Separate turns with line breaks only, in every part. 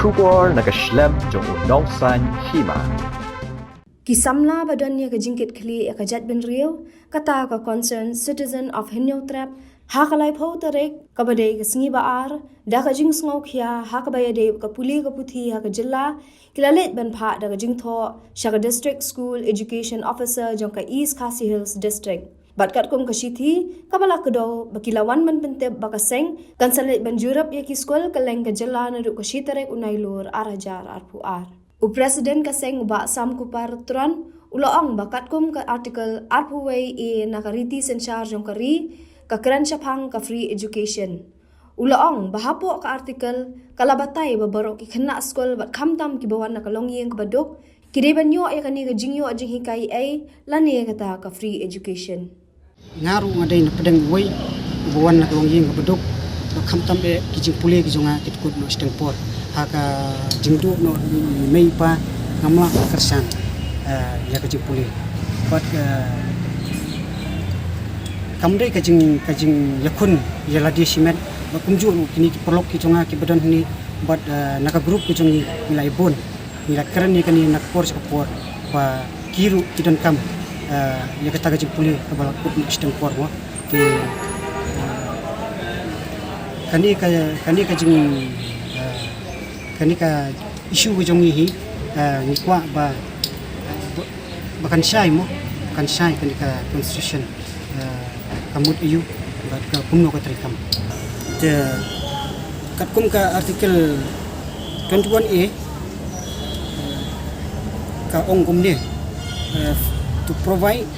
Shubor nakaslem jong unongsan hima.
Kisamla badannya ke jingkit kli ya kajat ben rio kata ka concern citizen of Hinyo Trap hakalai phau tarek kabade ke singi baar da ka jing sngo khia hakabaya de ka puli ka puthi ha ka jilla kilalet ban pha da ka jing tho shaka district school education officer jong ka East Khasi Hills district batkat kum ka shithi kabala kedo bakilawan man pente bakaseng kansalet ban jurap ya ki school ka leng ka jilla na ru ka shitarek unailur arajar arpu ar Presiden kaseng uba sam kupar turan uloong bakat kum ka article arpuway e nakariti sensar jong kari ka kran syapang ka free education. Uloong bahapo ka article kalabatay babarok ki khana skol bat khamtam ki bawan nakalongyeng ka baduk kidebanyo ay kani ka jingyo ajing hikai ay lani kata ka free education.
Ngaru ngaday na pedang way bawan nakalongyeng ka baduk khamtam e kijing puli kijonga kitkut no stengpor haka jingdu no mei pa ngamla kersan ya kajing puli but kamdai kajing yakun ya ladi simet bakumju kini perlok ki jonga ki badan ni but naka group ki jongi nilai bon nilai keren ni kani nak por sekapor pa kiru kidan kam ya kata kajing puli kabala kut ni steng por wa ki kani ka isu ko jong hi ni kwa ba bakan syai kani ka constitution kamut iu ba ka kumno ka trikam te kat kum ka article 21A ka ong kum ni to provide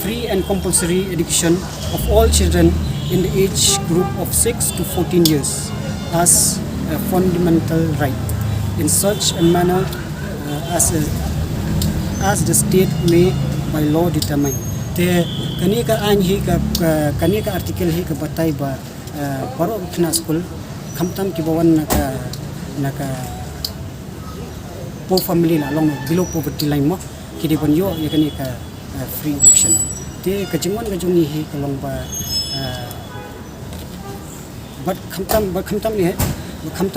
free and compulsory education of all children in the age group of 6 to 14 years as a fundamental right in such a manner as the state may by law determine. Te kani ka anhi kani ka article hi ka batay ba paro kna school khamtam ki bawan naka po family na long below poverty line mo kidi banyo ya kani ka free education. Te kajingwan ka jungi hi ka long ba but khamtam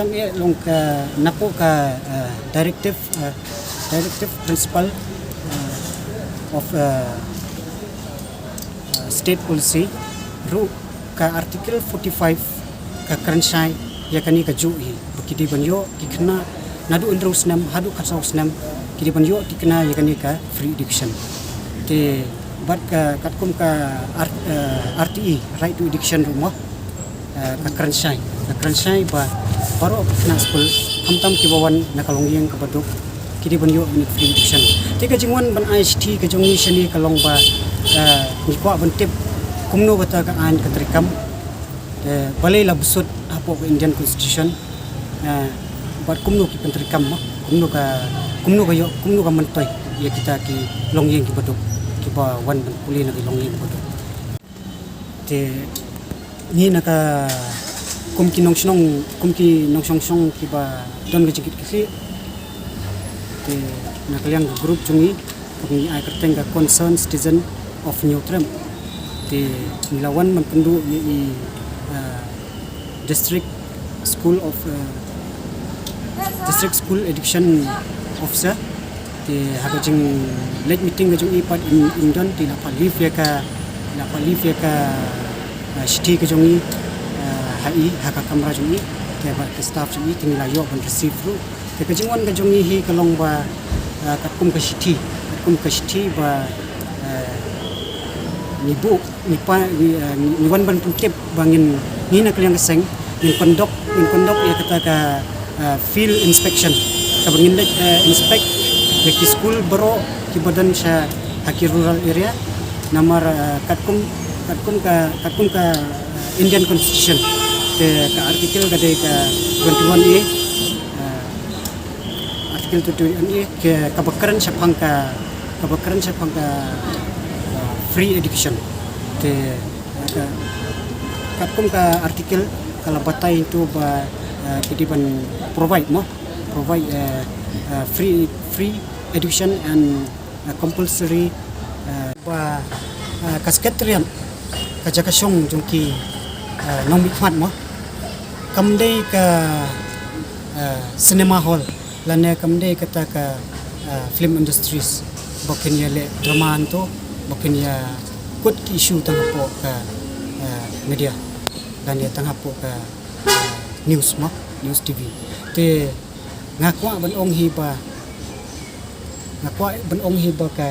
ni long ka napo ka directive principle of state policy ru ka article 45 ka kransai ya kani ka juhi kidi banyo kikna nadu indro snam hadu khasaw snam kidi banyo tikna ya kani ka free education te but ka katkum ka RTE right to education ru mo ka kransai ba paro kena school hamtam ki bawan nakalongyeng ka baduk kidi banyo ni free education te ka jingwan ban ICT ka jongi shani kalong ba ni kwa ban tip kumno bata ka an ka trikam balai la busut apo Indian constitution bat kumno ki pentrikam mo kumno ka mentoy ya kita ki longyeng ki baduk ki ba wan ban kuli na ki longyeng ki baduk te ni naka kumki nong song ki ba don ga jikit ki te nakaliang group chungi kami ai kerteng ga concern citizen of New Trem te nilawan man pendu i district school education officer te hagajing late meeting ga jungi pat in don ti la palif ya ka shiti ga jungi hai haka kamera jungi te ba staff jungi tingla yo ban receive ru te ka jingwan ka jungi hi kalong ba kum ka shiti ba ni wan ban tip bangin ni na kaliang seng ni kondok ya kata ka field inspection ka bangin inspect ya ki school bro ki badan sa haki rural area namar katkum ka Indian constitution te ka article ka 21A article 21A ke kabakaran sa pangka free education te katkum ka article kala batay itu ba kitiban provide free education and compulsory ba kasketrian kajakasong jungki nong mikmat mo kamdei ka cinema hall lane kamde kata ka film industries bokin ya le drama anto bokin ya kut issue tang po ka media dan ya tang po ka news TV te ngakwa ban ong hi ba ka